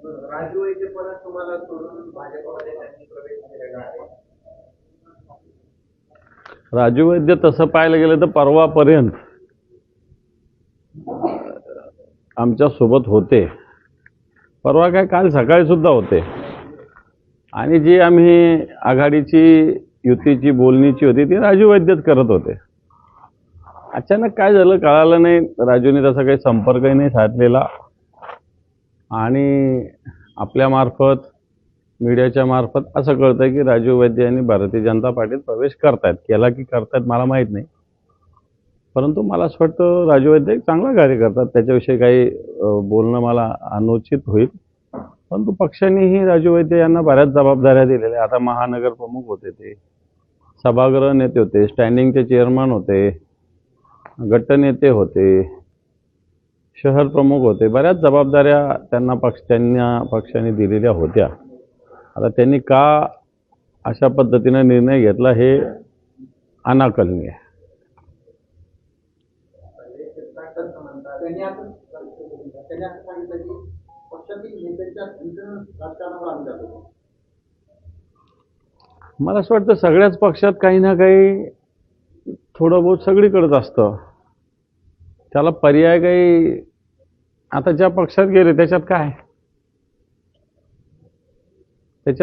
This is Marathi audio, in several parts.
राजू वैद्य परत तुम्हाला सोडून भाजपमध्ये त्यांनी प्रवेश केलेला आहे. राजू वैद्य तसं पाहायला गेलं तर परवापर्यंत आमच्या सोबत होते. परवा काय काल सकाळी सुद्धा होते. आणि जी आम्ही आघाडीची युतीची बोलणीची होती ती राजू वैद्यच करत होते. अचानक काय झालं कळालं नाही. राजूने तसा काही संपर्कही नाही साधलेला आणि आपल्यामार्फत मीडियाच्या मार्फत असं कळतंय की राजू वैद्य यांनी भारतीय जनता पार्टीत प्रवेश करतायत. केला की करतायत मला माहीत नाही, परंतु मला असं वाटतं राजू वैद्य एक चांगला कार्य करतात. त्याच्याविषयी काही बोलणं मला अनुचित होईल, परंतु पक्षानेही राजू वैद्य यांना बऱ्याच जबाबदाऱ्या दिलेल्या. आता महानगर प्रमुख होते, ते सभागृह नेते होते, स्टँडिंगचे चेअरमन होते, गटनेते होते, शहर प्रमुख होते. बऱ्याच जबाबदाऱ्या त्यांना पक्षाने दिलेल्या होत्या. आता त्यांनी का अशा पद्धतीने निर्णय घेतला हे अनाकलनीय आहे. मला असं वाटतं सगळ्याच पक्षात काही ना काही थोडं बहुत सगळीकडेच असतं. त्याला पर्याय काही आता ज्या पक्षात गेले त्याच्यात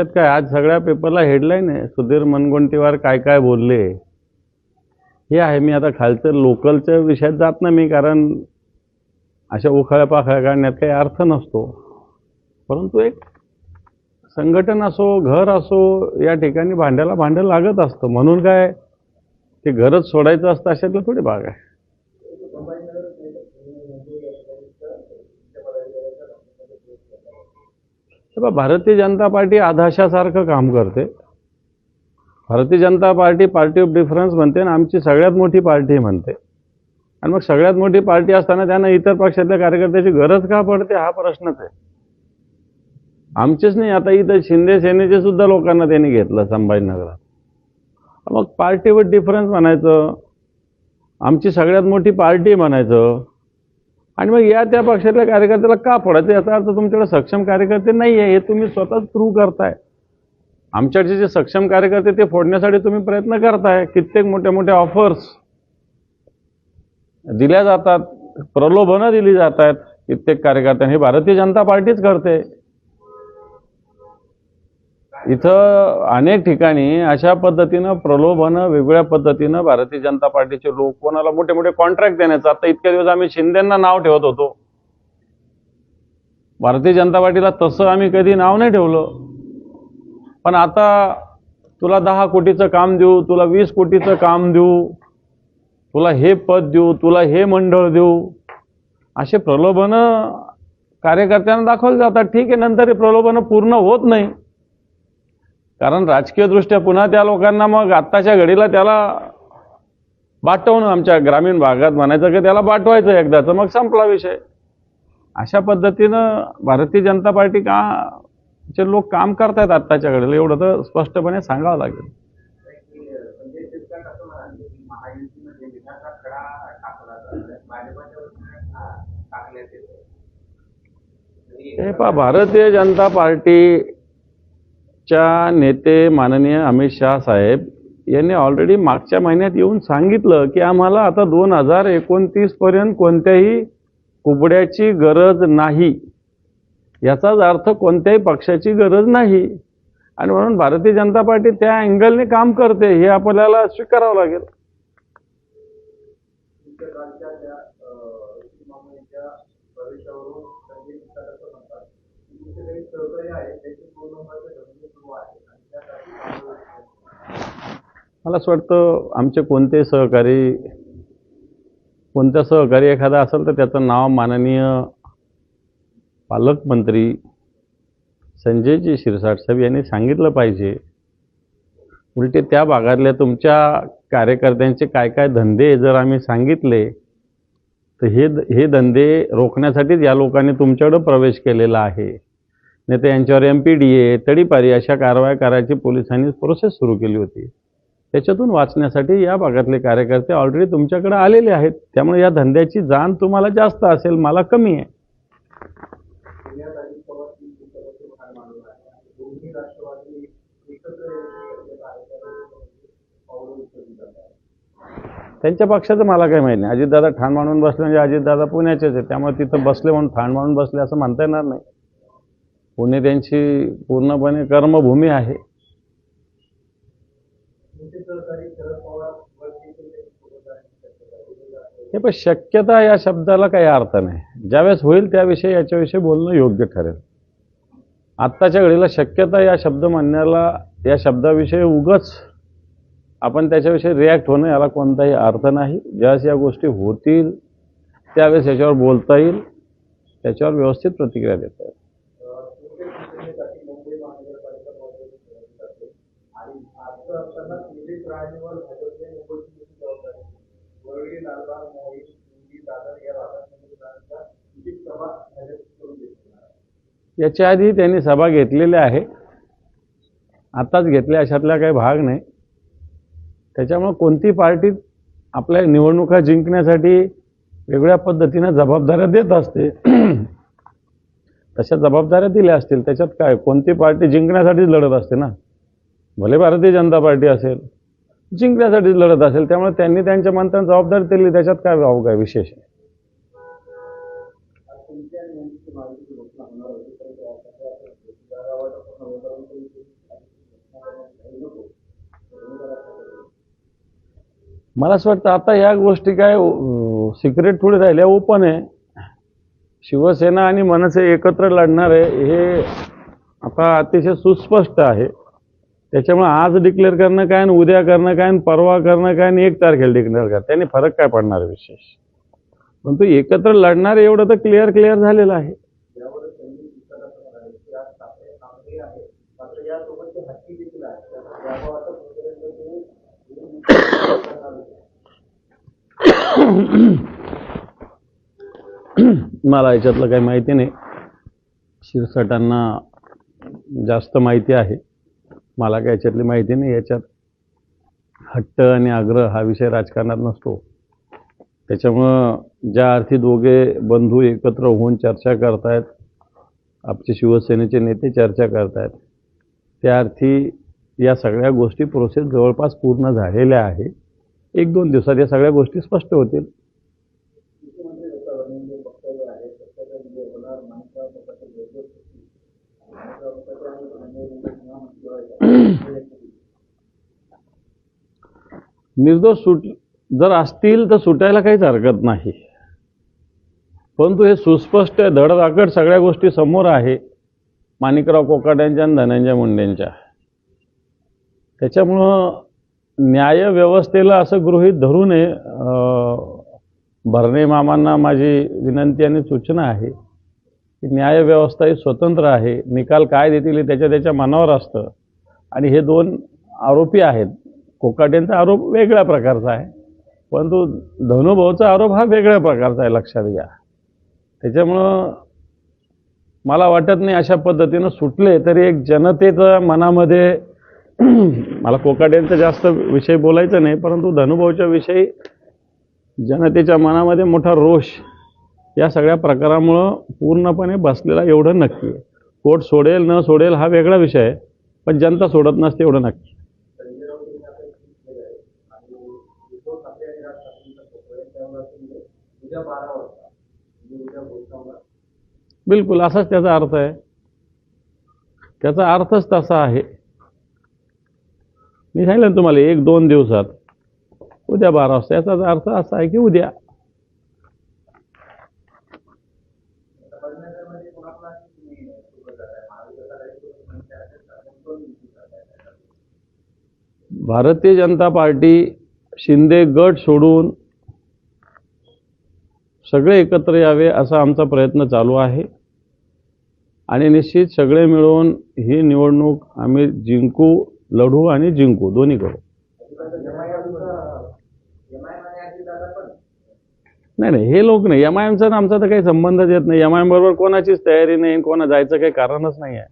काय, आज सगळ्या पेपरला हेडलाईन आहे सुधीर मुनगंटीवार काय काय बोलले हे आहे. मी आता खालचं लोकलच्या विषयात जात नाही मी, कारण अशा उखाळ्या पाखाळ्या काढण्यात काही अर्थ नसतो. परंतु एक संघटन असो, घर असो, या ठिकाणी भांड्याला भांडं लागत असतं. म्हणून काय ते घरच सोडायचं असतं अशातलं थोडी भाग आहे. भारतीय जनता पार्टी आधाशासारखं काम करते. Bharatiya Janata party party of difference म्हणते आणि आमची सगळ्यात मोठी पार्टी म्हणते. आणि मग सगळ्यात मोठी पार्टी असताना त्यांना इतर पक्षातल्या कार्यकर्त्याची गरज का पडते हा प्रश्नच आहे. आमचेच नाही, आता इथं शिंदे सेनेचे सुद्धा लोकांना त्यांनी घेतलं संभाजीनगरात. मग पार्टीवर डिफरन्स म्हणायचं, आमची सगळ्यात मोठी पार्टी म्हणायचं, आणि मग या त्या पक्षातल्या कार्यकर्त्याला का फोडायचं याचा अर्थ तुमच्याकडे सक्षम कार्यकर्ते नाही आहे हे तुम्ही स्वतःच प्रूव्ह करताय. आमच्याकडचे जे सक्षम कार्यकर्ते ते फोडण्यासाठी तुम्ही प्रयत्न करताय. कित्येक मोठ्या मोठ्या ऑफर्स दिल्या जातात, प्रलोभनं दिली जात आहेत कित्येक कार्यकर्त्यांनी. हे भारतीय जनता पार्टीच करते. इथं अनेक ठिकाणी अशा पद्धतीनं प्रलोभनं वेगवेगळ्या पद्धतीनं भारतीय जनता पार्टीचे लोक कोणाला मोठे मोठे कॉन्ट्रॅक्ट देण्याचं. आता इतक्या दिवस आम्ही शिंदेंना नाव ठेवत होतो, भारतीय जनता पार्टीला तसं आम्ही कधी नाव नाही ठेवलं. पण आता तुला 10 कोटीचं काम देऊ, तुला 20 कोटीचं काम देऊ, तुला हे पद देऊ, तुला हे मंडळ देऊ, असे प्रलोभनं कार्यकर्त्यांना दाखवले जातात. ठीक आहे, नंतर हे प्रलोभनं पूर्ण होत नाही, कारण राजकीयदृष्ट्या पुन्हा त्या लोकांना मग आत्ताच्या घडीला त्याला बाटवणं, आमच्या ग्रामीण भागात म्हणायचं की त्याला बाटवायचं एकदाचं, मग संपला विषय. अशा पद्धतीनं भारतीय जनता पार्टी का चे लोक काम करतायत आत्ताच्या घडीला, एवढं तर स्पष्टपणे सांगावं लागेल. हे पहा, भारतीय जनता पार्टीच्या नेते माननीय अमित शाह साहेब यांनी ऑलरेडी मागच्या महिन्यात येऊन सांगितलं की आम्हाला आता 2029 पर्यंत कोणत्याही कुबड्याची गरज नाही. याचाच अर्थ कोणत्याही पक्षाची गरज नाही. आणि म्हणून भारतीय जनता पार्टी त्या अँगलने काम करते हे आपल्याला स्वीकारावं लागेल. मला असं वाटतं आमचे कोणते सहकारी, कोणत्या सहकारी एखादा असेल तर त्याचं नाव माननीय पालकमंत्री संजयजी शिरसाट साहेब यांनी सांगितलं पाहिजे. उलटे त्या भागातल्या तुमच्या कार्यकर्त्यांचे काय काय धंदे जर आम्ही सांगितले तर हे धंदे रोखण्यासाठीच या लोकांनी तुमच्याकडे प्रवेश केलेला आहे. नाही तर यांच्यावर MPDA, तडीपारी अशा कारवाया करायची पोलिसांनी प्रोसेस सुरू केली होती. त्याच्यातून वाचण्यासाठी या भागातले कार्यकर्ते ऑलरेडी तुमच्याकडे आलेले आहेत. त्यामुळे या धंद्याची जाण तुम्हाला जास्त असेल, मला कमी आहे. राष्ट्रवादी एकत्र येण्याची शक्यता आहे त्यावेळी पावलं उचलली जात आहे. त्यांच्या पक्षाचं मला काही माहिती नाही. अजितदादा ठाण मांडून बसले म्हणजे अजितदादा पुण्याचेच आहे, त्यामुळे तिथं बसले म्हणून ठाण मांडून बसले असं म्हणता येणार नाही. पुणे त्यांची पूर्णपणे कर्मभूमी आहे. तुमचे सहकारी शरद पवार वर देखील त्यांच्यासोबत जाण्याची शक्यता आहे. हे पण शक्यता या शब्दाला काही अर्थ नाही. ज्यावेळेस होईल त्याविषयी याच्याविषयी बोलणं योग्य ठरेल. आत्ताच्या घडीला शक्यता या शब्द म्हणण्याला, या शब्दाविषयी उगाच आपण त्याच्याविषयी रिॲक्ट होणं याला कोणताही अर्थ नाही. ज्यावेळेस या गोष्टी होतील त्यावेळेस याच्यावर बोलता येईल, त्याच्यावर व्यवस्थित प्रतिक्रिया देता येईल. शिवसेनेसाठी मुंबई महानगरपालिका निवडणूक लढवली जाते आणि असं असताना निलेश राणेंवर भाजपने मुंबईची जबाबदारी वरळी, लालबाग, मोहीम, हिंदी, दादर या भागांच्या किती सभा भाजप करून घेतली. याच्या आधी त्यांनी सभा घेतलेल्या आहे, आताच घेतल्या अशातला काही भाग नाही. त्याच्यामुळे कोणती पार्टी आपल्या निवडणुका जिंकण्यासाठी वेगळ्या पद्धतीनं जबाबदाऱ्या देत असते, तशा जबाबदाऱ्या दिल्या असतील. त्याच्यात काय, कोणती पार्टी जिंकण्यासाठीच लढत असते ना. भले भारतीय जनता पार्टी असेल, जिंकण्यासाठीच लढत असेल, त्यामुळे त्यांनी त्यांच्या मनात जबाबदारी दिली, त्याच्यात काय भाव काय विशेष आहे. मला असं वाटतं आता या गोष्टी काय सिक्रेट थोडी राहिल्या, ओपन आहे. शिवसेना आणि मनसे एकत्र लढणार आहे हे आता अतिशय सुस्पष्ट आहे. त्याच्यामुळे आज डिक्लेअर करणं काय आणि उद्या करणं काय आणि परवा करणं काय आणि 1 तारखेला डिक्लेअर करणं त्याने फरक काय पडणार विशेष. परंतु एकत्र लढणार एवढं तर क्लिअर झालेलं आहे. मला याच्यातलं काही माहिती नाही. शिरसाटांना जास्त माहिती आहे, मला काही याच्यातली माहिती नाही. याच्यात हट्ट आणि आग्रह हा विषय राजकारणात नसतो. त्याच्यामुळं ज्या अर्थी दोघे बंधू एकत्र होऊन चर्चा करतायत, आमचे शिवसेनेचे नेते चर्चा करतायत, त्या अर्थी या सगळ्या गोष्टी प्रोसेस जवळपास पूर्ण झालेल्या आहे. 1-2 दिवसात या सगळ्या गोष्टी स्पष्ट होतील. निर्दोष जर असतील तर सुटायला काहीच हरकत नाही. परंतु हे सुस्पष्ट धडधाकट सगळ्या गोष्टी समोर आहे माणिकराव कोकाट्यांच्या आणि धनंजय मुंडेंच्या. त्याच्यामुळं न्यायव्यवस्थेला असं गृहीत धरू नये. भरणे मामांना माझी विनंती आणि सूचना आहे की न्यायव्यवस्था ही स्वतंत्र आहे. निकाल काय देतील हे त्याच्या मनावर असतं. आणि हे 2 आरोपी आहेत. कोकाटेंचा आरोप वेगळ्या प्रकारचा आहे, परंतु धनुभाऊचा आरोप हा वेगळ्या प्रकारचा आहे, लक्षात घ्या. त्याच्यामुळं मला वाटत नाही अशा पद्धतीनं सुटले तरी एक जनतेच्या मनामध्ये मला कोकाटेंचा जास्त विषय बोलायचा नाही, परंतु धनुभाऊच्या विषयी जनतेच्या मनामध्ये मोठा रोष या सगळ्या प्रकारामुळं पूर्णपणे बसलेला एवढं नक्की आहे. कोर्ट सोडेल न सोडेल हा वेगळा विषय आहे, पण जनता सोडत नसते एवढं नक्की. बिलकुल असाच त्याचा अर्थ आहे. त्याचा अर्थच तसा आहे. मी सांगितलं तुम्हाला 1-2 दिवसात, उद्या 12 वाजता. याचा अर्थ असा आहे की उद्या. भारतीय जनता पार्टी शिंदे गट सोडून सगळे एकत्र यावे असा आमचा प्रयत्न चालू आहे. आणि निश्चित सगळे मिळून ही निवडणूक आम्ही जिंकू, लढू आणि जिंकू, दोन्ही करू. नाही, हे लोक नाही. MIMचा आमचा तर काही संबंधच येत नाही. MIM बरोबर कोणाचीच तयारी नाही, कोणा जायचं काही कारणच नाही आहे.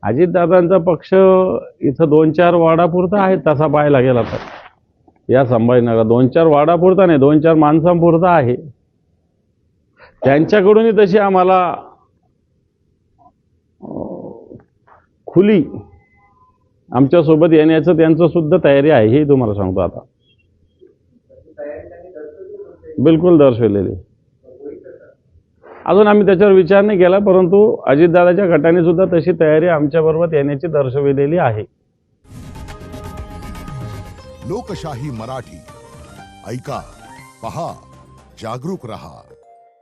अजितदादांचा पक्ष इथं 2-4 वाडापुरता आहे तसा पाहायला गेला तर. या संभाजीनगर 2-4 वाडापुरता नाही, 2-4 माणसांपुरता आहे. त्यांच्याकडूनही तशी आम्हाला खुली आमच्यासोबत येण्याचं त्यांचं सुद्धा तयारी आहे हे तुम्हाला सांगतो आता. त्याची तयारी त्यांनी दर्शवली होती. बिलकुल दर्शवलेली. होईल कसं? अजून आम्ही त्याच्यावर विचार नाही केला, परंतु अजितदादाच्या गटाने सुद्धा तशी तयारी आमच्याबरोबर येण्याची दर्शविलेली आहे. लोकशाही मराठी ऐका, पहा, जागरूक रहा.